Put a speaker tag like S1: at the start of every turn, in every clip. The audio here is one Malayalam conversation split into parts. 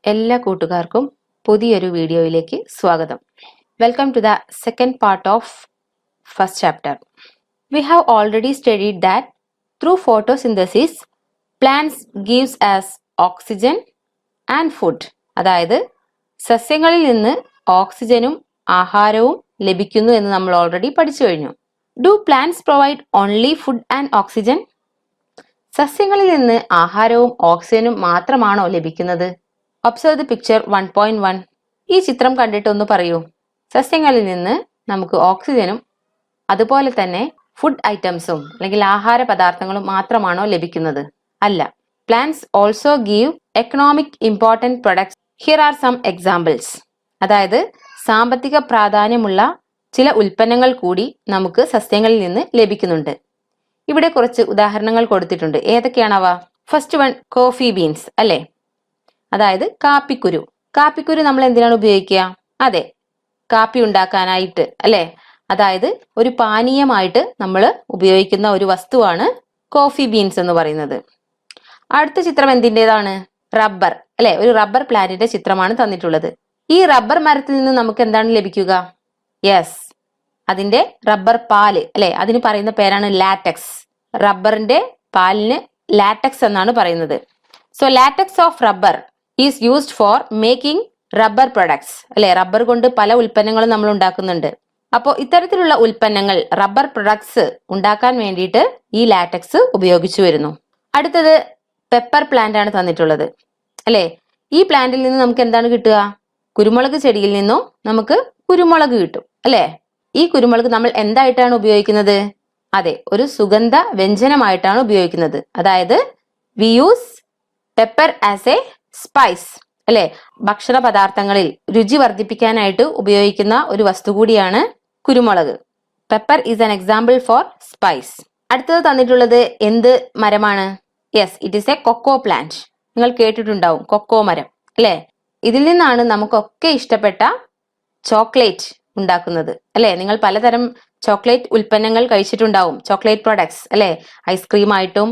S1: എല്ലാ കൂട്ടുകാർക്കും പുതിയൊരു വീഡിയോയിലേക്ക് സ്വാഗതം. Welcome to the second part of first chapter. We have already studied that through photosynthesis plants gives us oxygen and food. അതായത് സസ്യങ്ങളിൽ നിന്ന് ഓക്സിജനും ആഹാരവും ലഭിക്കുന്നു എന്ന് നമ്മൾ ഓൾറെഡി പഠിച്ചു കഴിഞ്ഞു. Do plants provide only food and oxygen? സസ്യങ്ങളിൽ നിന്ന് ആഹാരവും ഓക്സിജനും മാത്രമാണോ ലഭിക്കുന്നത്? Observe the picture 1.1. ഈ ചിത്രം കണ്ടിട്ട് ഒന്ന് പറയൂ. സസ്യങ്ങളിൽ നിന്ന് നമുക്ക് ഓക്സിജനും അതുപോലെ തന്നെ ഫുഡ് ഐറ്റംസും അല്ലെങ്കിൽ ആഹാര പദാർത്ഥങ്ങളും മാത്രമാണോ ലഭിക്കുന്നത്? അല്ല. Plants also give economic important products. Here are some examples. അതായത് സാമ്പത്തിക പ്രാധാന്യമുള്ള ചില ഉൽപ്പന്നങ്ങൾ കൂടി നമുക്ക് സസ്യങ്ങളിൽ നിന്ന് ലഭിക്കുന്നുണ്ട്. ഇവിടെ കുറച്ച് ഉദാഹരണങ്ങൾ കൊടുത്തിട്ടുണ്ട്. ഏതൊക്കെയാണവ? ഫസ്റ്റ് വൺ, കോഫി ബീൻസ് അല്ലേ, അതായത് കാപ്പിക്കുരു. കാപ്പിക്കുരു നമ്മൾ എന്തിനാണ് ഉപയോഗിക്കുക? അതെ, കാപ്പി ഉണ്ടാക്കാനായിട്ട് അല്ലേ. അതായത് ഒരു പാനീയമായിട്ട് നമ്മൾ ഉപയോഗിക്കുന്ന ഒരു വസ്തുവാണ് കോഫി ബീൻസ് എന്ന് പറയുന്നത്. അടുത്ത ചിത്രം എന്തിൻ്റെതാണ്? റബ്ബർ അല്ലെ, ഒരു റബ്ബർ പ്ലാന്റിന്റെ ചിത്രമാണ് തന്നിട്ടുള്ളത്. ഈ റബ്ബർ മരത്തിൽ നിന്ന് നമുക്ക് എന്താണ് ലഭിക്കുക? യെസ്, അതിന്റെ റബ്ബർ പാല് അല്ലെ, അതിന് പറയുന്ന പേരാണ് ലാറ്റക്സ്. റബ്ബറിന്റെ പാലിന് ലാറ്റക്സ് എന്നാണ് പറയുന്നത്. So latex of rubber is used for making rubber products അല്ലെ. റബ്ബർ കൊണ്ട് പല ഉൽപ്പന്നങ്ങളും നമ്മൾ ഉണ്ടാക്കുന്നുണ്ട്. അപ്പോൾ ഇത്തരത്തിലുള്ള ഉൽപ്പന്നങ്ങൾ, റബ്ബർ പ്രൊഡക്ട്സ് ഉണ്ടാക്കാൻ വേണ്ടിയിട്ട് ഈ ലാറ്റക്സ് ഉപയോഗിച്ചു വരുന്നു. അടുത്തത് പെപ്പർ പ്ലാന്റ് ആണ് തന്നിട്ടുള്ളത് അല്ലെ. ഈ പ്ലാന്റിൽ നിന്ന് നമുക്ക് എന്താണ് കിട്ടുക? കുരുമുളക് ചെടിയിൽ നിന്നും നമുക്ക് കുരുമുളക് കിട്ടും അല്ലെ. ഈ കുരുമുളക് നമ്മൾ എന്തായിട്ടാണ് ഉപയോഗിക്കുന്നത്? അതെ, ഒരു സുഗന്ധ വ്യഞ്ജനമായിട്ടാണ് ഉപയോഗിക്കുന്നത്. അതായത് we use pepper as A spice അല്ലെ. ഭക്ഷണ പദാർത്ഥങ്ങളിൽ രുചി വർദ്ധിപ്പിക്കാനായിട്ട് ഉപയോഗിക്കുന്ന ഒരു വസ്തു കൂടിയാണ് കുരുമുളക്. Pepper is an example for spice. അടുത്തത് തന്നിട്ടുള്ളത് എന്ത് മരമാണ്? Yes, it is a cocoa plant. നിങ്ങൾ കേട്ടിട്ടുണ്ടാവും കൊക്കോ മരം അല്ലെ. ഇതിൽ നിന്നാണ് നമുക്കൊക്കെ ഇഷ്ടപ്പെട്ട ചോക്ലേറ്റ് ഉണ്ടാക്കുന്നത് അല്ലെ. നിങ്ങൾ പലതരം ചോക്ലേറ്റ് ഉൽപ്പന്നങ്ങൾ കഴിച്ചിട്ടുണ്ടാവും, ചോക്ലേറ്റ് പ്രൊഡക്ട്സ് അല്ലെ. ഐസ്ക്രീം ആയിട്ടും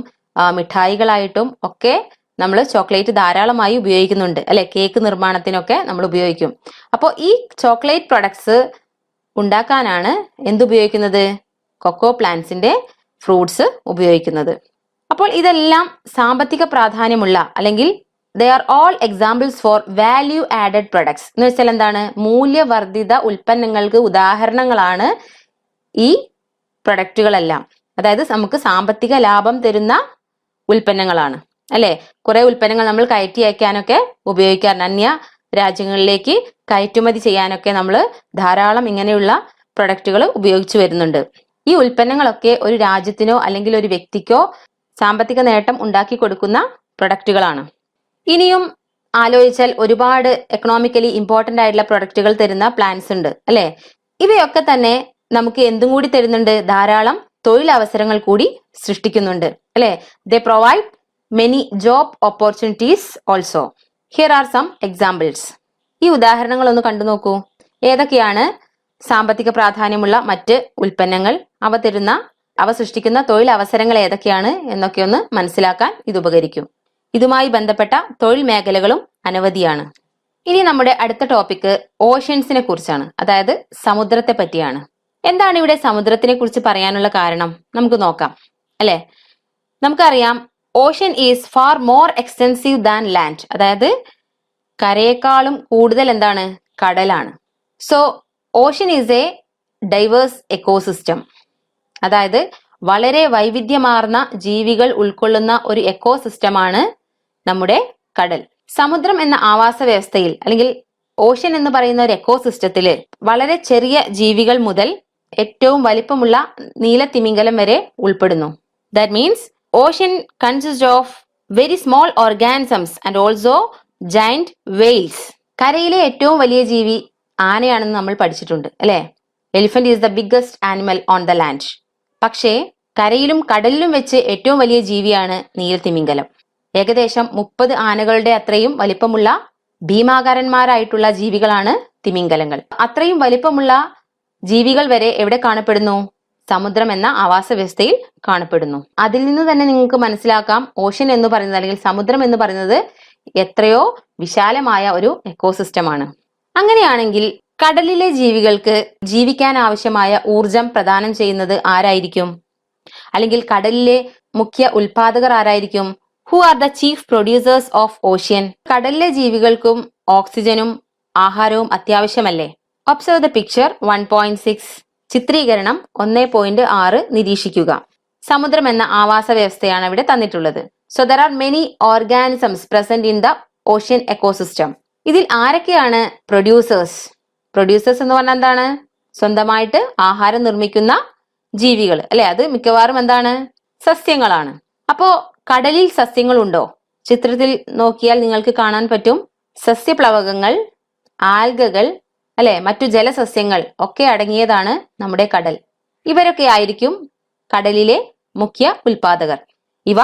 S1: മിഠായികളായിട്ടും ഒക്കെ നമ്മൾ ചോക്ലേറ്റ് ധാരാളമായി ഉപയോഗിക്കുന്നുണ്ട് അല്ലെ. കേക്ക് നിർമ്മാണത്തിനൊക്കെ നമ്മൾ ഉപയോഗിക്കും. അപ്പോൾ ഈ ചോക്ലേറ്റ് പ്രൊഡക്ട്സ് ഉണ്ടാക്കാനാണ് എന്തുപയോഗിക്കുന്നത്? കൊക്കോ പ്ലാന്റ്സിന്റെ ഫ്രൂട്ട്സ് ഉപയോഗിക്കുന്നത്. അപ്പോൾ ഇതെല്ലാം സാമ്പത്തിക പ്രാധാന്യമുള്ള അല്ലെങ്കിൽ they are all examples for value added products എന്ന് വെച്ചാൽ എന്താണ്? മൂല്യവർദ്ധിത ഉൽപ്പന്നങ്ങൾക്ക് ഉദാഹരണങ്ങളാണ് ഈ പ്രൊഡക്റ്റുകളെല്ലാം. അതായത് നമുക്ക് സാമ്പത്തിക ലാഭം തരുന്ന ഉൽപ്പന്നങ്ങളാണ് അല്ലെ. കുറെ ഉൽപ്പന്നങ്ങൾ നമ്മൾ കയറ്റി അയക്കാനൊക്കെ ഉപയോഗിക്കാറുണ്ട്. അന്യ രാജ്യങ്ങളിലേക്ക് കയറ്റുമതി ചെയ്യാനൊക്കെ നമ്മൾ ധാരാളം ഇങ്ങനെയുള്ള പ്രൊഡക്റ്റുകൾ ഉപയോഗിച്ചു വരുന്നുണ്ട്. ഈ ഉൽപ്പന്നങ്ങളൊക്കെ ഒരു രാജ്യത്തിനോ അല്ലെങ്കിൽ ഒരു വ്യക്തിക്കോ സാമ്പത്തിക നേട്ടം ഉണ്ടാക്കി കൊടുക്കുന്ന പ്രൊഡക്റ്റുകളാണ്. ഇനിയും ആലോചിച്ചാൽ ഒരുപാട് എക്കണോമിക്കലി ഇമ്പോർട്ടന്റ് ആയിട്ടുള്ള പ്രൊഡക്റ്റുകൾ തരുന്ന പ്ലാന്റ്സ് ഉണ്ട് അല്ലെ. ഇവയൊക്കെ തന്നെ നമുക്ക് എന്തും കൂടി തരുന്നുണ്ട്? ധാരാളം തൊഴിലവസരങ്ങൾ കൂടി സൃഷ്ടിക്കുന്നുണ്ട് അല്ലെ. ദേ provide many job opportunities also. Here are some examples. ഈ ഉദാഹരണങ്ങൾ ഒന്ന് കണ്ടു നോക്കൂ. ഏതൊക്കെയാണ് സാമ്പത്തിക പ്രാധാന്യമുള്ള മറ്റ് ഉൽപ്പന്നങ്ങൾ? അവ സൃഷ്ടിക്കുന്ന തൊഴിൽ അവസരങ്ങൾ ഏതൊക്കെയാണ് എന്നൊക്കെ ഒന്ന് മനസ്സിലാക്കാൻ ഇത് ഉപകരിക്കും. ഇതുമായി ബന്ധപ്പെട്ട തൊഴിൽ മേഖലകളും അനവധിയാണ്. ഇനി നമ്മുടെ അടുത്ത ടോപ്പിക് ഓഷ്യൻസിനെ കുറിച്ചാണ്, അതായത് സമുദ്രത്തെ പറ്റിയാണ്. എന്താണ് ഇവിടെ സമുദ്രത്തിനെ കുറിച്ച് പറയാനുള്ള കാരണം? നമുക്ക് നോക്കാം അല്ലെ. നമുക്കറിയാം ocean is far more extensive than land. അതായത് കരയേക്കാളും കൂടുതൽ എന്താണ്? കടലാണ്. So ocean is a diverse ecosystem. അതായത് വളരെ വൈവിധ്യമാർന്ന ജീവികൾ ഉൾക്കൊള്ളുന്ന ഒരു എക്കോസിസ്റ്റമാണ് നമ്മുടെ കടൽ. സമുദ്രം എന്ന ആവാസ വ്യവസ്ഥയിൽ അല്ലെങ്കിൽ ഓഷ്യൻ എന്ന് പറയുന്ന ഒരു എക്കോസിസ്റ്റത്തില് വളരെ ചെറിയ ജീവികൾ മുതൽ ഏറ്റവും വലിപ്പമുള്ള നീലത്തിമിംഗലം വരെ ഉൾപ്പെടുന്നു. That means ocean consists of very small organisms and also giant whales. കരയിലെ ഏറ്റവും വലിയ ജീവി ആനയാണെന്ന് നമ്മൾ പഠിച്ചിട്ടുണ്ട് അല്ലെ. Elephant is the biggest animal on the land. പക്ഷേ കരയിലും കടലിലും വെച്ച് ഏറ്റവും വലിയ ജീവിയാണ് നീലത്തിമിംഗലം. ഏകദേശം 30 ആനകളുടെ അത്രയും വലിപ്പമുള്ള ഭീമാകാരന്മാരായിട്ടുള്ള ജീവികളാണ് തിമിംഗലങ്ങൾ. അത്രയും വലിപ്പമുള്ള ജീവികൾ വരെ എവിടെ കാണപ്പെടുന്നു? സമുദ്രം എന്ന ആവാസ വ്യവസ്ഥയിൽ കാണപ്പെടുന്നു. അതിൽ നിന്ന് തന്നെ നിങ്ങൾക്ക് മനസ്സിലാക്കാം ഓഷ്യൻ എന്ന് പറയുന്നത് അല്ലെങ്കിൽ സമുദ്രം എന്ന് പറയുന്നത് എത്രയോ വിശാലമായ ഒരു എക്കോസിസ്റ്റമാണ്. അങ്ങനെയാണെങ്കിൽ കടലിലെ ജീവികൾക്ക് ജീവിക്കാൻ ആവശ്യമായ ഊർജം പ്രദാനം ചെയ്യുന്നത് ആരായിരിക്കും? അല്ലെങ്കിൽ കടലിലെ മുഖ്യ ഉൽപാദകർ ആരായിരിക്കും? Who are the chief producers of ocean? കടലിലെ ജീവികൾക്കും ഓക്സിജനും ആഹാരവും അത്യാവശ്യമല്ലേ? Observe the picture 1.6. ചിത്രീകരണം 1.6 നിരീക്ഷിക്കുക. സമുദ്രം എന്ന ആവാസ വ്യവസ്ഥയാണ് ഇവിടെ തന്നിട്ടുള്ളത്. So there are many organisms present in the ocean ecosystem. ഇതിൽ ആരൊക്കെയാണ് പ്രൊഡ്യൂസേഴ്സ്? പ്രൊഡ്യൂസേഴ്സ് എന്ന് പറഞ്ഞാൽ എന്താണ്? സ്വന്തമായിട്ട് ആഹാരം നിർമ്മിക്കുന്ന ജീവികൾ അല്ലെ? അത് മിക്കവാറും എന്താണ്? സസ്യങ്ങളാണ്. അപ്പോ കടലിൽ സസ്യങ്ങളുണ്ടോ? ചിത്രത്തിൽ നോക്കിയാൽ നിങ്ങൾക്ക് കാണാൻ പറ്റും സസ്യപ്ലവകങ്ങൾ, ആൽഗകൾ അല്ലെ, മറ്റു ജലസസ്യങ്ങൾ ഒക്കെ അടങ്ങിയതാണ് നമ്മുടെ കടൽ. ഇവരൊക്കെ ആയിരിക്കും കടലിലെ മുഖ്യ ഉൽപാദകർ. ഇവ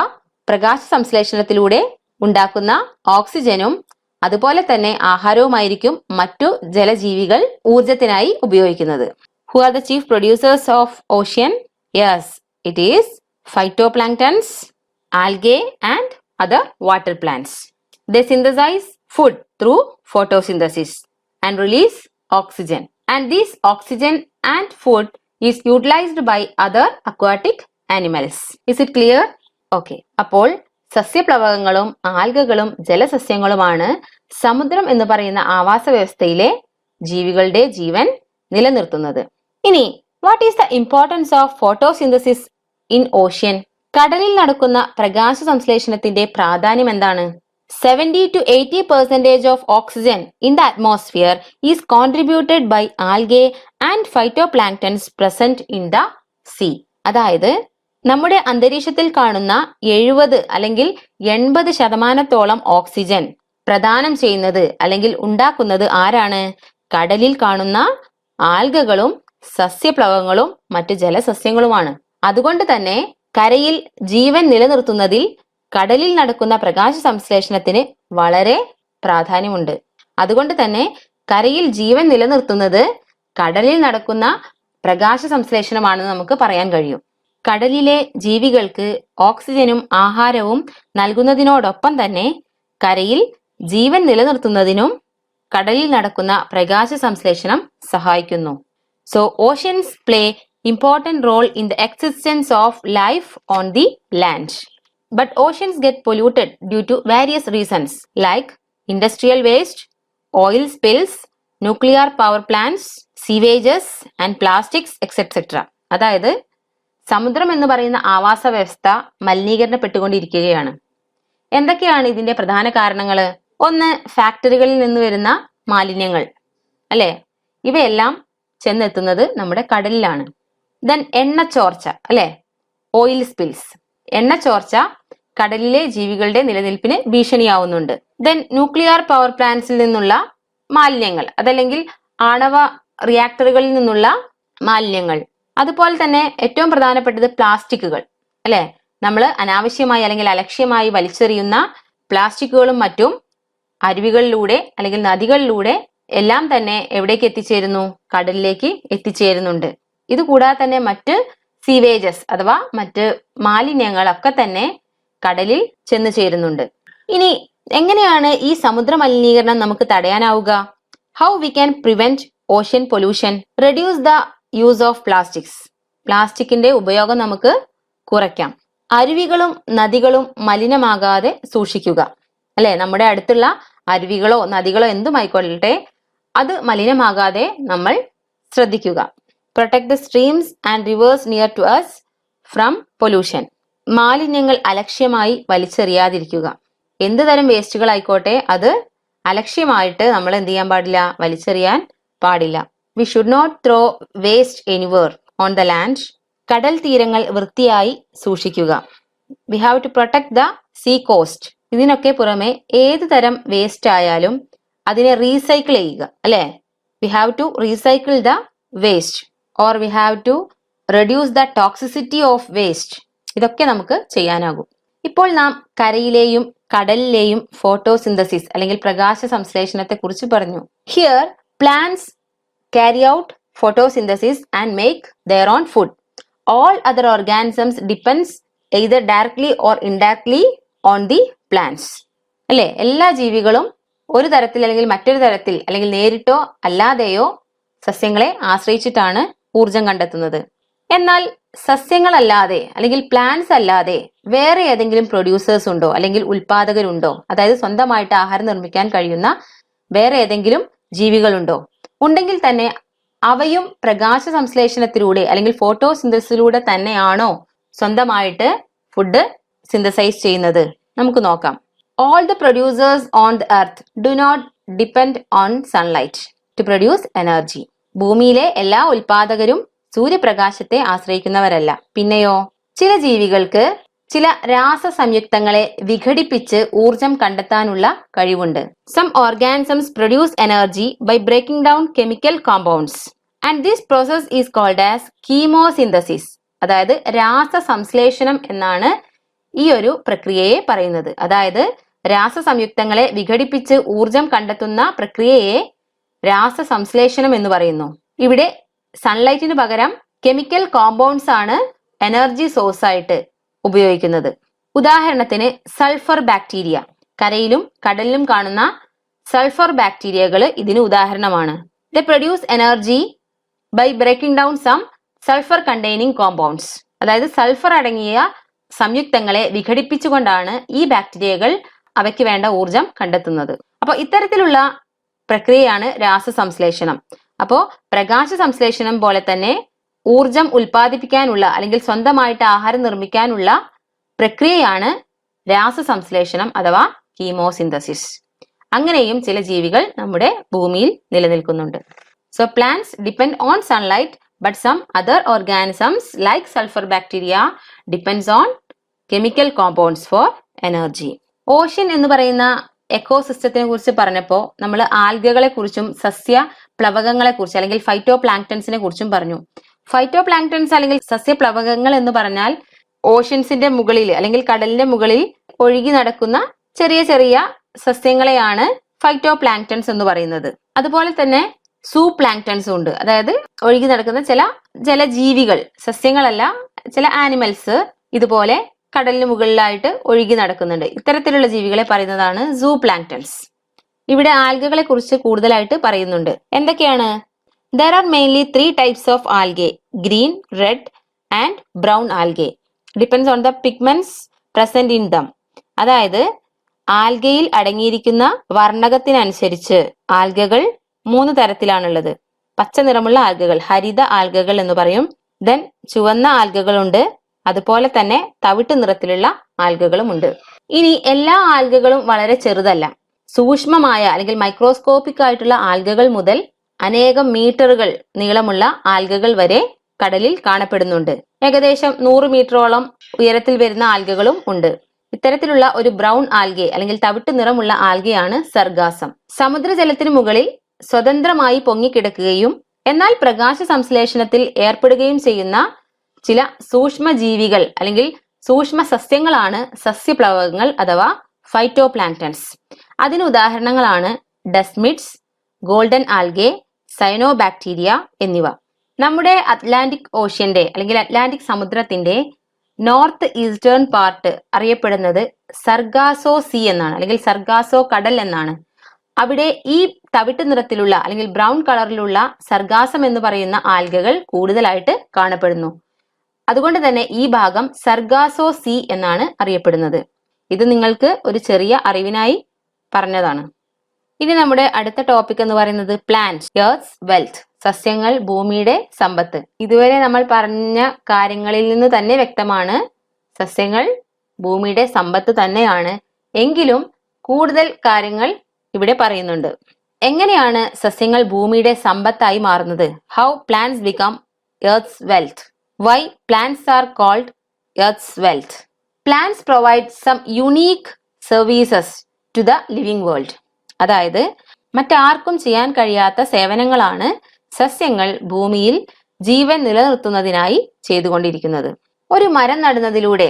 S1: പ്രകാശ സംശ്ലേഷണത്തിലൂടെ ഉണ്ടാക്കുന്ന ഓക്സിജനും അതുപോലെ തന്നെ ആഹാരവുമായിരിക്കും മറ്റു ജലജീവികൾ ഊർജത്തിനായി ഉപയോഗിക്കുന്നത്. Who are the chief producers of ocean? Yes, it is phytoplanktons, algae and other water plants. They synthesize food through photosynthesis and release oxygen. And this oxygen and food is utilized by other aquatic animals. Is it clear? Okay. അപ്പോൾ സസ്യപ്ലവകങ്ങളും ആൽഗകളും ജലസസ്യങ്ങളുമാണ് സമുദ്രം എന്ന് പറയുന്ന ആവാസ വ്യവസ്ഥയിലെ ജീവികളുടെ ജീവൻ നിലനിർത്തുന്നത്. ഇനി what is the importance of photosynthesis in ocean? കടലിൽ നടക്കുന്ന പ്രകാശ സംശ്ലേഷണത്തിന്റെ പ്രാധാന്യം എന്താണ്? 70 to 80% of oxygen in the atmosphere is contributed by algae and phytoplanktons present in the sea. അതായത് നമ്മുടെ അന്തരീക്ഷത്തിൽ കാണുന്ന 70 അല്ലെങ്കിൽ 80% ഓക്സിജൻ പ്രദാനം ചെയ്യുന്നത് അല്ലെങ്കിൽ ഉണ്ടാക്കുന്നത് ആരാണ്? കടലിൽ കാണുന്ന ആൽഗകളും സസ്യപ്ലവകങ്ങളും മറ്റു ജലസസ്യങ്ങളുമാണ്. അതുകൊണ്ട് തന്നെ കരയിൽ ജീവൻ നിലനിർത്തുന്നതിൽ കടലിൽ നടക്കുന്ന പ്രകാശ സംശ്ലേഷണത്തിന് വളരെ പ്രാധാന്യമുണ്ട്. അതുകൊണ്ട് തന്നെ കരയിൽ ജീവൻ നിലനിർത്തുന്നത് കടലിൽ നടക്കുന്ന പ്രകാശ സംശ്ലേഷണമാണെന്ന് നമുക്ക് പറയാൻ കഴിയും. കടലിലെ ജീവികൾക്ക് ഓക്സിജനും ആഹാരവും നൽകുന്നതിനോടൊപ്പം തന്നെ കരയിൽ ജീവൻ നിലനിർത്തുന്നതിനും കടലിൽ നടക്കുന്ന പ്രകാശ സംശ്ലേഷണം സഹായിക്കുന്നു. So oceans play important role in the existence of life on the land. But oceans get polluted due to various reasons like industrial waste, oil spills, nuclear power plants, sewages and plastics etc. അതായത് സമുദ്രം എന്ന് പറയുന്ന ആവാസ വ്യവസ്ഥ മലിനീകരണപ്പെട്ടുകൊണ്ടിരിക്കുകയാണ്. എന്തൊക്കെയാണ് ഇതിന്റെ പ്രധാന കാരണങ്ങൾ? ഒന്ന്, ഫാക്ടറികളിൽ നിന്ന് വരുന്ന മാലിന്യങ്ങൾ അല്ലെ, ഇവയെല്ലാം ചെന്നെത്തുന്നത് നമ്മുടെ കടലിലാണ്. ദെൻ എണ്ണച്ചോർച്ച അല്ലെ, ഓയിൽ സ്പിൽസ്. എണ്ണച്ചോർച്ച കടലിലെ ജീവികളുടെ നിലനിൽപ്പിന് ഭീഷണിയാവുന്നുണ്ട്. ദെൻ ന്യൂക്ലിയർ പവർ പ്ലാന്റ്സിൽ നിന്നുള്ള മാലിന്യങ്ങൾ, അതല്ലെങ്കിൽ ആണവ റിയാക്ടറുകളിൽ നിന്നുള്ള മാലിന്യങ്ങൾ. അതുപോലെ തന്നെ ഏറ്റവും പ്രധാനപ്പെട്ടത് പ്ലാസ്റ്റിക്കുകൾ അല്ലെ, നമ്മൾ അനാവശ്യമായി അല്ലെങ്കിൽ അലക്ഷ്യമായി വലിച്ചെറിയുന്ന പ്ലാസ്റ്റിക്കുകളും മറ്റും അരുവികളിലൂടെ അല്ലെങ്കിൽ നദികളിലൂടെ എല്ലാം തന്നെ എവിടേക്ക് എത്തിച്ചേരുന്നു? കടലിലേക്ക് എത്തിച്ചേരുന്നുണ്ട്. ഇതുകൂടാതെ തന്നെ മറ്റ് സീവേജസ് അഥവാ മറ്റ് മാലിന്യങ്ങളൊക്കെ തന്നെ കടലിൽ ചെന്ന് ചേരുന്നുണ്ട്. ഇനി എങ്ങനെയാണ് ഈ സമുദ്ര മലിനീകരണം നമുക്ക് തടയാനാവുക? How we can prevent ocean pollution? Reduce the use of plastics. പ്ലാസ്റ്റിക്കിന്റെ ഉപയോഗം നമുക്ക് കുറയ്ക്കാം. അരുവികളും നദികളും മലിനമാകാതെ സൂക്ഷിക്കുക അല്ലെ, നമ്മുടെ അടുത്തുള്ള അരുവികളോ നദികളോ എന്തുമായിക്കൊള്ളട്ടെ അത് മലിനമാകാതെ നമ്മൾ ശ്രദ്ധിക്കുക. Protect the streams and rivers near to us from pollution. മാലിന്യങ്ങൾ അലക്ഷ്യമായി വലിച്ചെറിയാതിരിക്കുക. എന്ത് തരം വേസ്റ്റുകൾ ആയിക്കോട്ടെ അത് അലക്ഷ്യമായിട്ട് നമ്മൾ എന്ത് ചെയ്യാൻ പാടില്ല? വലിച്ചെറിയാൻ പാടില്ല. We should not throw waste anywhere on the land. കടൽ തീരങ്ങൾ വൃത്തിയായി സൂക്ഷിക്കുക. We have to protect the sea coast. ഇതിനൊക്കെ പുറമെ ഏത് തരം വേസ്റ്റ് ആയാലും അതിനെ റീസൈക്കിൾ ചെയ്യുക അല്ലെ. We have to recycle the waste or we have to reduce the toxicity of waste. ഇതൊക്കെ നമുക്ക് ചെയ്യാനാകും. ഇപ്പോൾ നാം കരയിലെയും കടലിലെയും ഫോട്ടോസിന്തസിസ് അല്ലെങ്കിൽ പ്രകാശ സംശ്ലേഷണത്തെ കുറിച്ച് പറഞ്ഞു. Here plants carry out photosynthesis and make their own food. All other organisms depends either directly or indirectly on the plants. അല്ലെ? എല്ലാ ജീവികളും ഒരു തരത്തിൽ അല്ലെങ്കിൽ മറ്റൊരു തരത്തിൽ അല്ലെങ്കിൽ നേരിട്ടോ അല്ലാതെയോ സസ്യങ്ങളെ ആശ്രയിച്ചിട്ടാണ് ഊർജം കണ്ടെത്തുന്നത്. എന്നാൽ സസ്യങ്ങളല്ലാതെ അല്ലെങ്കിൽ പ്ലാന്റ്സ് അല്ലാതെ വേറെ ഏതെങ്കിലും പ്രൊഡ്യൂസേഴ്സ് ഉണ്ടോ അല്ലെങ്കിൽ ഉൽപാദകരുണ്ടോ? അതായത് സ്വന്തമായിട്ട് ആഹാരം നിർമ്മിക്കാൻ കഴിയുന്ന വേറെ ഏതെങ്കിലും ജീവികളുണ്ടോ? ഉണ്ടെങ്കിൽ തന്നെ അവയും പ്രകാശ സംശ്ലേഷണത്തിലൂടെ അല്ലെങ്കിൽ ഫോട്ടോസിന്തസിലൂടെ തന്നെയാണോ സ്വന്തമായിട്ട് ഫുഡ് സിന്തസൈസ് ചെയ്യുന്നത്? നമുക്ക് നോക്കാം. All the producers on the earth do not depend on sunlight to produce energy. ഭൂമിയിലെ എല്ലാ ഉൽപാദകരും സൂര്യപ്രകാശത്തെ ആശ്രയിക്കുന്നവരല്ല. പിന്നെയോ ചില ജീവികൾക്ക് ചില രാസസംയുക്തങ്ങളെ വിഘടിപ്പിച്ച് ഊർജം കണ്ടെത്താനുള്ള കഴിവുണ്ട്. Some organisms produce energy by breaking down chemical compounds and this process is called as chemosynthesis. അതായത് രാസസംശ്ലേഷണം എന്നാണ് ഈ ഒരു പ്രക്രിയയെ പറയുന്നത്. അതായത് രാസസംയുക്തങ്ങളെ വിഘടിപ്പിച്ച് ഊർജം കണ്ടെത്തുന്ന പ്രക്രിയയെ രാസസംശ്ലേഷണം എന്ന് പറയുന്നു. ഇവിടെ സൺലൈറ്റിന് പകരം കെമിക്കൽ കോമ്പൗണ്ട്സ് ആണ് എനർജി സോഴ്സ് ആയിട്ട് ഉപയോഗിക്കുന്നത്. ഉദാഹരണത്തിന് സൾഫർ ബാക്ടീരിയ, കരയിലും കടലിലും കാണുന്ന സൾഫർ ബാക്ടീരിയകൾ ഇതിന് ഉദാഹരണമാണ്. They produce energy by breaking down some sulphur containing compounds. അതായത് സൾഫർ അടങ്ങിയ സംയുക്തങ്ങളെ വിഘടിപ്പിച്ചുകൊണ്ടാണ് ഈ ബാക്ടീരിയകൾ അവയ്ക്ക് വേണ്ട ഊർജം കണ്ടെത്തുന്നത്. അപ്പോൾ ഇത്തരത്തിലുള്ള പ്രക്രിയയാണ് രാസസംശ്ലേഷണം. അപ്പോൾ പ്രകാശ സംശ്ലേഷണം പോലെ തന്നെ ഊർജം ഉൽപ്പാദിപ്പിക്കാനുള്ള അല്ലെങ്കിൽ സ്വന്തമായിട്ട് ആഹാരം നിർമ്മിക്കാനുള്ള പ്രക്രിയയാണ് രാസസംശ്ലേഷണം അഥവാ കീമോസിന്തസിസ്. അങ്ങനെയും ചില ജീവികൾ നമ്മുടെ ഭൂമിയിൽ നിലനിൽക്കുന്നുണ്ട്. So plants depend on sunlight but some other organisms like sulfur bacteria depends on chemical compounds for energy. Ocean എന്ന് പറയുന്ന എക്കോസിസ്റ്റത്തിനെ കുറിച്ച് പറഞ്ഞപ്പോൾ നമ്മൾ ആൽഗകളെ കുറിച്ചും സസ്യ പ്ലവകങ്ങളെ കുറിച്ച് അല്ലെങ്കിൽ ഫൈറ്റോപ്ലാങ്ക്ടൺസിനെ കുറിച്ചും പറഞ്ഞു. ഫൈറ്റോപ്ലാങ്ക്ടൺസ് അല്ലെങ്കിൽ സസ്യപ്ലവകങ്ങൾ എന്ന് പറഞ്ഞാൽ ഓഷ്യൻസിന്റെ മുകളിൽ അല്ലെങ്കിൽ കടലിന്റെ മുകളിൽ ഒഴുകി നടക്കുന്ന ചെറിയ ചെറിയ സസ്യങ്ങളെയാണ് ഫൈറ്റോപ്ലാങ്ക്ടൺസ് എന്ന് പറയുന്നത്. അതുപോലെ തന്നെ സൂപ്ലാങ്ക്ടൺസും ഉണ്ട്. അതായത് ഒഴുകി നടക്കുന്ന ചില ജലജീവികൾ, സസ്യങ്ങളല്ല, ചില ആനിമൽസ് ഇതുപോലെ കടലിന് മുകളിലായിട്ട് ഒഴുകി നടക്കുന്നുണ്ട്. ഇത്തരത്തിലുള്ള ജീവികളെ പറയുന്നതാണ് സൂപ്ലാങ്ക്ടൺസ്. ഇവിടെ ആൽഗകളെ കുറിച്ച് കൂടുതലായിട്ട് പറയുന്നുണ്ട്. എന്തൊക്കെയാണ്? There are mainly 3 types of algae: green, red and brown algae. Depends on the pigments present in them. അതായത് ആൽഗയിൽ അടങ്ങിയിരിക്കുന്ന വർണ്ണകത്തിനനുസരിച്ച് ആൽഗകൾ 3 തരത്തിലാണുള്ളത്. പച്ച നിറമുള്ള ആൽഗകൾ, ഹരിത ആൽഗകൾ എന്ന് പറയും. ദെൻ ചുവന്ന ആൽഗകളുണ്ട്. അതുപോലെ തന്നെ തവിട്ട് നിറത്തിലുള്ള ആൽഗകളും ഉണ്ട്. ഇനി എല്ലാ ആൽഗകളും വളരെ ചെറുതല്ല. സൂക്ഷ്മമായ അല്ലെങ്കിൽ മൈക്രോസ്കോപ്പിക് ആയിട്ടുള്ള ആൽഗകൾ മുതൽ അനേകം മീറ്ററുകൾ നീളമുള്ള ആൽഗകൾ വരെ കടലിൽ കാണപ്പെടുന്നുണ്ട്. ഏകദേശം 100 മീറ്ററോളം ഉയരത്തിൽ വരുന്ന ആൽഗകളും ഉണ്ട്. ഇത്തരത്തിലുള്ള ഒരു ബ്രൗൺ ആൽഗെ അല്ലെങ്കിൽ തവിട്ട് നിറമുള്ള ആൽഗയാണ് സർഗാസം. സമുദ്രജലത്തിന് മുകളിൽ സ്വതന്ത്രമായി പൊങ്ങിക്കിടക്കുകയും എന്നാൽ പ്രകാശ സംശ്ലേഷണത്തിൽ ഏർപ്പെടുകയും ചെയ്യുന്ന ചില സൂക്ഷ്മ ജീവികൾ അല്ലെങ്കിൽ സൂക്ഷ്മ സസ്യങ്ങളാണ് സസ്യപ്ലവകങ്ങൾ അഥവാ ഫൈറ്റോപ്ലാങ്ക്ടൺസ്. അതിന് ഉദാഹരണങ്ങളാണ് ഡസ്മിഡ്സ്, ഗോൾഡൻ ആൽഗെ, സൈനോബാക്ടീരിയ എന്നിവ. നമ്മുടെ അറ്റ്ലാന്റിക് ഓഷ്യന്റെ അല്ലെങ്കിൽ അറ്റ്ലാന്റിക് സമുദ്രത്തിന്റെ നോർത്ത് ഈസ്റ്റേൺ പാർട്ട് അറിയപ്പെടുന്നത് സർഗാസോ സീ എന്നാണ് അല്ലെങ്കിൽ സർഗാസോ കടൽ എന്നാണ്. അവിടെ ഈ തവിട്ട് നിറത്തിലുള്ള അല്ലെങ്കിൽ ബ്രൗൺ കളറിലുള്ള സർഗാസം എന്ന് പറയുന്ന ആൽഗകൾ കൂടുതലായിട്ട് കാണപ്പെടുന്നു. അതുകൊണ്ട് തന്നെ ഈ ഭാഗം സർഗാസോ സീ എന്നാണ് അറിയപ്പെടുന്നത്. ഇത് നിങ്ങൾക്ക് ഒരു ചെറിയ അറിവിനായി പറഞ്ഞതാണ്. ഇനി നമ്മുടെ അടുത്ത ടോപ്പിക് എന്ന് പറയുന്നത് പ്ലാന്റ്സ് എർത്ത്സ് വെൽത്ത്, സസ്യങ്ങൾ ഭൂമിയുടെ സമ്പത്ത്. ഇതുവരെ നമ്മൾ പറഞ്ഞ കാര്യങ്ങളിൽ നിന്ന് തന്നെ വ്യക്തമാണ് സസ്യങ്ങൾ ഭൂമിയുടെ സമ്പത്ത് തന്നെയാണ്. എങ്കിലും കൂടുതൽ കാര്യങ്ങൾ ഇവിടെ പറയുന്നുണ്ട്. എങ്ങനെയാണ് സസ്യങ്ങൾ ഭൂമിയുടെ സമ്പത്തായി മാറുന്നത്? How plants become earth's wealth. Why plants are called earth's wealth. Plants provide some unique services to the living world. അതായത് മറ്റാർക്കും ചെയ്യാൻ കഴിയാത്ത സേവനങ്ങളാണ് സസ്യങ്ങൾ ഭൂമിയിൽ ജീവൻ നിലനിർത്തുന്നതിനായി ചെയ്തുകൊണ്ടിരിക്കുന്നത്. ഒരു മരം നടുന്നതിലൂടെ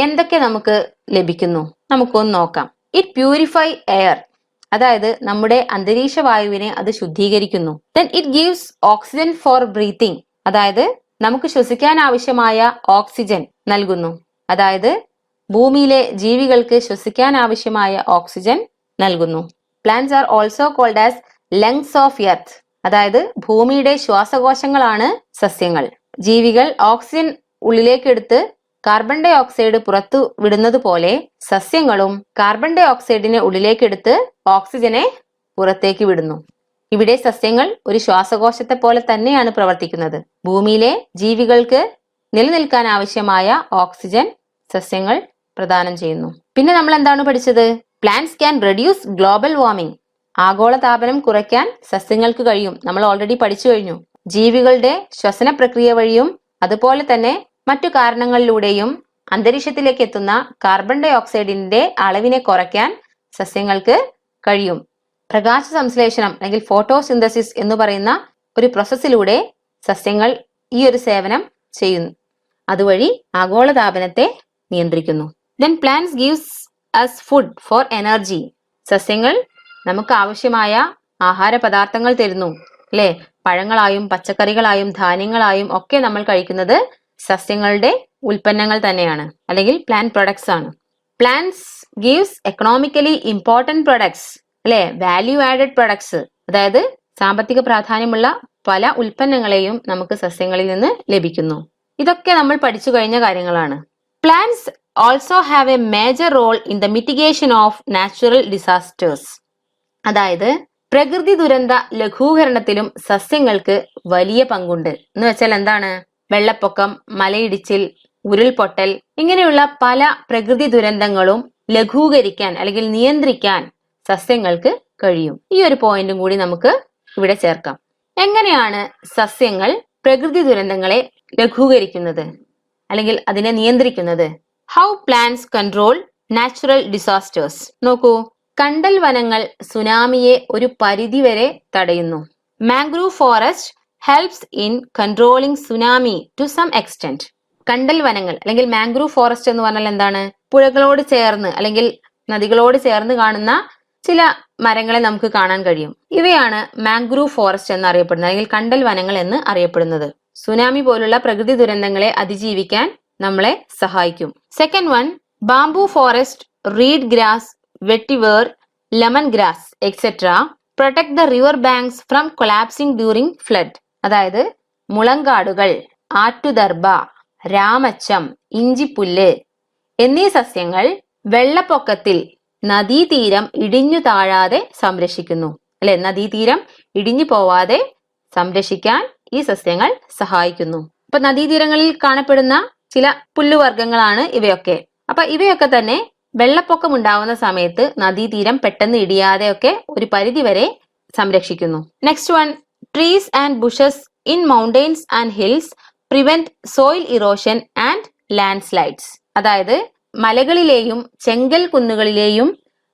S1: എന്തൊക്കെ നമുക്ക് ലഭിക്കുന്നു? നമുക്കൊന്ന് നോക്കാം. ഇറ്റ് പ്യൂരിഫൈ എയർ, അതായത് നമ്മുടെ അന്തരീക്ഷ വായുവിനെ അത് ശുദ്ധീകരിക്കുന്നു. Then it gives oxygen for breathing, അതായത് നമുക്ക് ശ്വസിക്കാൻ ആവശ്യമായ ഓക്സിജൻ നൽകുന്നു. അതായത് ഭൂമിയിലെ ജീവികൾക്ക് ശ്വസിക്കാൻ ആവശ്യമായ ഓക്സിജൻ നൽകുന്നു. Plants are also called as lungs of earth. അതായത് ഭൂമിയുടെ ശ്വാസകോശങ്ങളാണ് സസ്യങ്ങൾ. ജീവികൾ ഓക്സിജൻ ഉള്ളിലേക്ക് എടുത്ത് കാർബൺ ഡൈ ഓക്സൈഡ് പുറത്തു വിടുന്നത് പോലെ സസ്യങ്ങളും കാർബൺ ഡൈ ഓക്സൈഡിനെ ഉള്ളിലേക്ക് എടുത്ത് ഓക്സിജനെ പുറത്തേക്ക് വിടുന്നു. ഇവിടെ സസ്യങ്ങൾ ഒരു ശ്വാസകോശത്തെ പോലെ തന്നെയാണ് പ്രവർത്തിക്കുന്നത്. ഭൂമിയിലെ ജീവികൾക്ക് നിലനിൽക്കാൻ ആവശ്യമായ ഓക്സിജൻ സസ്യങ്ങൾ പ്രദാനം ചെയ്യുന്നു. പിന്നെ നമ്മൾ എന്താണ് പഠിച്ചത്? Plants can reduce global warming. ആഗോളതാപനം കുറയ്ക്കാൻ സസ്യങ്ങൾക്ക് കഴിയും. നമ്മൾ ഓൾറെഡി പഠിച്ചു കഴിഞ്ഞു. ജീവികളുടെ ശ്വസന പ്രക്രിയ വഴിയും അതുപോലെ തന്നെ മറ്റു കാരണങ്ങളിലൂടെയും അന്തരീക്ഷത്തിലേക്ക് എത്തുന്ന കാർബൺ ഡൈ ഓക്സൈഡിന്റെ അളവിനെ കുറയ്ക്കാൻ സസ്യങ്ങൾക്ക് കഴിയും. പ്രകാശ സംശ്ലേഷണം അല്ലെങ്കിൽ ഫോട്ടോസിന്തസിസ് എന്ന് പറയുന്ന ഒരു പ്രോസസ്സിലൂടെ സസ്യങ്ങൾ ഈ ഒരു സേവനം ചെയ്യുന്നു. അതുവഴി ആഗോളതാപനത്തെ നിയന്ത്രിക്കുന്നു. Then plants gives us food for energy. സസ്യങ്ങൾ നമുക്ക് ആവശ്യമായ ആഹാര പദാർത്ഥങ്ങൾ തരുന്നു. അല്ലെ? പഴങ്ങളായും പച്ചക്കറികളായും ധാന്യങ്ങളായും ഒക്കെ നമ്മൾ കഴിക്കുന്നത് സസ്യങ്ങളുടെ ഉൽപ്പന്നങ്ങൾ തന്നെയാണ്, അല്ലെങ്കിൽ പ്ലാന്റ് പ്രൊഡക്ട്സ് ആണ്. Plants gives economically important products. അല്ലെ? Value added products. അതായത് സാമ്പത്തിക പ്രാധാന്യമുള്ള പല ഉൽപ്പന്നങ്ങളെയും നമുക്ക് സസ്യങ്ങളിൽ നിന്ന് ലഭിക്കുന്നു. ഇതൊക്കെ നമ്മൾ പഠിച്ചു കഴിഞ്ഞ കാര്യങ്ങളാണ്. Plants also have a major role in the mitigation of natural disasters. അതായത് പ്രകൃതി ദുരന്ത ലഘൂകരണത്തിലും സസ്യങ്ങൾക്ക് വലിയ പങ്കുണ്ട്. എന്ന് വെച്ചാൽ എന്താണ്? വെള്ളപ്പൊക്കം, മലയിടിച്ചിൽ, ഉരുൾപൊട്ടൽ ഇങ്ങനെയുള്ള പല പ്രകൃതി ദുരന്തങ്ങളും ലഘൂകരിക്കാൻ അല്ലെങ്കിൽ നിയന്ത്രിക്കാൻ സസ്യങ്ങൾക്ക് കഴിയും. ഈ ഒരു പോയിന്റും കൂടി നമുക്ക് ഇവിടെ ചേർക്കാം. എങ്ങനെയാണ് സസ്യങ്ങൾ പ്രകൃതി ദുരന്തങ്ങളെ ലഘൂകരിക്കുന്നത് അല്ലെങ്കിൽ അതിനെ നിയന്ത്രിക്കുന്നത്? How plants control natural disasters. നോക്കൂ, കണ്ടൽ വനങ്ങൾ സുനാമിയെ ഒരു പരിധിവരെ തടയുന്നു. Mangrove forest helps in controlling tsunami to some extent. കണ്ടൽ വനങ്ങൾ അല്ലെങ്കിൽ മാംഗ്രൂവ് ഫോറസ്റ്റ് എന്ന് പറഞ്ഞാൽ എന്താണ്? പുഴകളോട് ചേർന്ന് അല്ലെങ്കിൽ നദികളോട് ചേർന്ന് കാണുന്ന ചില മരങ്ങളെ നമുക്ക് കാണാൻ കഴിയും. ഇവയാണ് മാംഗ്രൂവ് ഫോറസ്റ്റ് എന്ന് അറിയപ്പെടുന്നത് അല്ലെങ്കിൽ കണ്ടൽ വനങ്ങൾ എന്ന് അറിയപ്പെടുന്നത്. സുനാമി പോലുള്ള പ്രകൃതി ദുരന്തങ്ങളെ അതിജീവിക്കാൻ നമ്മളെ സഹായിക്കും. Second one, bamboo forest, reed grass, vetiver, lemon grass etcetera protect the river banks from collapsing during flood. അതായത് മുളങ്കാടുകൾ, ആറ്റുദർഭ, രാമച്ചം, ഇഞ്ചിപ്പുല്ല് എന്നീ സസ്യങ്ങൾ വെള്ളപ്പൊക്കത്തിൽ നദീതീരം ഇടിഞ്ഞു താഴാതെ സംരക്ഷിക്കുന്നു. അല്ലെ? നദീതീരം ഇടിഞ്ഞു പോവാതെ സംരക്ഷിക്കാൻ ഈ സസ്യങ്ങൾ സഹായിക്കുന്നു. അപ്പൊ നദീതീരങ്ങളിൽ കാണപ്പെടുന്ന ചില പുല്ലുവർഗ്ഗങ്ങളാണ് ഇവയൊക്കെ. അപ്പൊ ഇവയൊക്കെ തന്നെ വെള്ളപ്പൊക്കം ഉണ്ടാവുന്ന സമയത്ത് നദീതീരം പെട്ടെന്ന് ഇടിയാതെയൊക്കെ ഒരു പരിധിവരെ സംരക്ഷിക്കുന്നു. Next one, trees and bushes in mountains and hills prevent soil erosion and land slides. അതായത് മലകളിലെയും ചെങ്കൽ കുന്നുകളിലെയും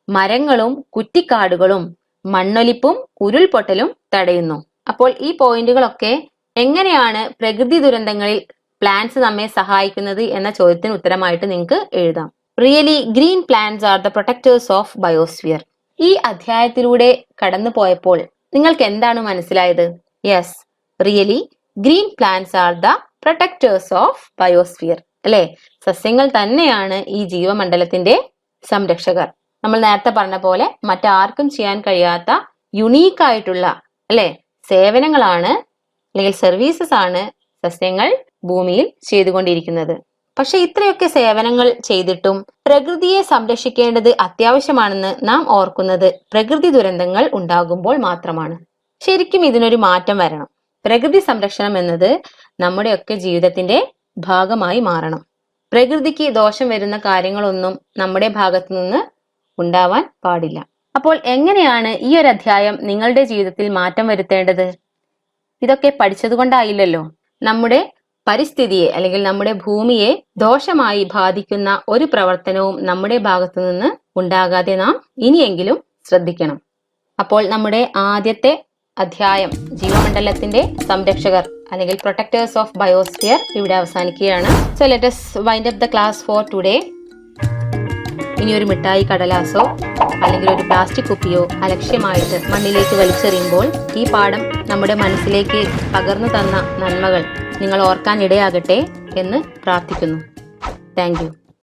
S1: മരങ്ങളും കുറ്റിക്കാടുകളും മണ്ണൊലിപ്പും ഉരുൾപൊട്ടലും തടയുന്നു. അപ്പോൾ ഈ പോയിന്റുകളൊക്കെ എങ്ങനെയാണ് പ്രകൃതി ദുരന്തങ്ങളിൽ പ്ലാന്റ്സ് നമ്മെ സഹായിക്കുന്നത് എന്ന ചോദ്യത്തിന് ഉത്തരമായിട്ട് നിങ്ങൾക്ക് എഴുതാം. Really green plants are the protectors of biosphere. ഈ അധ്യായത്തിലൂടെ കടന്നു പോയപ്പോൾ നിങ്ങൾക്ക് എന്താണ് മനസ്സിലായത്? Yes, really green plants are the protectors of biosphere. അല്ലെ? സസ്യങ്ങൾ തന്നെയാണ് ഈ ജീവമണ്ഡലത്തിന്റെ സംരക്ഷകർ. നമ്മൾ നേരത്തെ പറഞ്ഞ പോലെ മറ്റാർക്കും ചെയ്യാൻ കഴിയാത്ത യുണീക്ക് ആയിട്ടുള്ള സേവനങ്ങളാണ് അല്ലെങ്കിൽ സർവീസസ് ആണ് സസ്യങ്ങൾ ഭൂമിയിൽ ചെയ്തുകൊണ്ടിരിക്കുന്നത്. പക്ഷെ ഇത്രയൊക്കെ സേവനങ്ങൾ ചെയ്തിട്ടും പ്രകൃതിയെ സംരക്ഷിക്കേണ്ടത് അത്യാവശ്യമാണെന്ന് നാം ഓർക്കുന്നത് പ്രകൃതി ദുരന്തങ്ങൾ ഉണ്ടാകുമ്പോൾ മാത്രമാണ്. ശരിക്കും ഇതിനൊരു മാറ്റം വരണം. പ്രകൃതി സംരക്ഷണം എന്നത് നമ്മുടെയൊക്കെ ജീവിതത്തിന്റെ ഭാഗമായി മാറണം. പ്രകൃതിക്ക് ദോഷം വരുന്ന കാര്യങ്ങളൊന്നും നമ്മുടെ ഭാഗത്തു നിന്ന് ഉണ്ടാവാൻ പാടില്ല. അപ്പോൾ എങ്ങനെയാണ് ഈ ഒരു അധ്യായം നിങ്ങളുടെ ജീവിതത്തിൽ മാറ്റം വരുത്തേണ്ടത്? ഇതൊക്കെ പഠിച്ചതുകൊണ്ടായില്ലല്ലോ. നമ്മുടെ പരിസ്ഥിതിയെ അല്ലെങ്കിൽ നമ്മുടെ ഭൂമിയെ ദോഷമായി ബാധിക്കുന്ന ഒരു പ്രവർത്തനവും നമ്മുടെ ഭാഗത്തു നിന്ന് ഉണ്ടാകാതെ നാം ഇനിയെങ്കിലും ശ്രദ്ധിക്കണം. അപ്പോൾ നമ്മുടെ ആദ്യത്തെ അധ്യായം ജീവമണ്ഡലത്തിന്റെ സംരക്ഷകർ അല്ലെങ്കിൽ പ്രൊട്ടക്ടേഴ്സ് ഓഫ് ബയോസ്ഫിയർ ഇവിടെ അവസാനിക്കുകയാണ്. So let us wind up the class for today. ഇനി ഒരു മിഠായി കടലാസോ അല്ലെങ്കിൽ ഒരു പ്ലാസ്റ്റിക് കുപ്പിയോ അലക്ഷ്യമായിട്ട് മണ്ണിലേക്ക് വലിച്ചെറിയുമ്പോൾ ഈ പാഠം നമ്മുടെ മനസ്സിലേക്ക് പകർന്നു തന്ന നന്മകൾ നിങ്ങൾ ഓർക്കാൻ ഇടയാകട്ടെ എന്ന് പ്രാർത്ഥിക്കുന്നു. Thank you.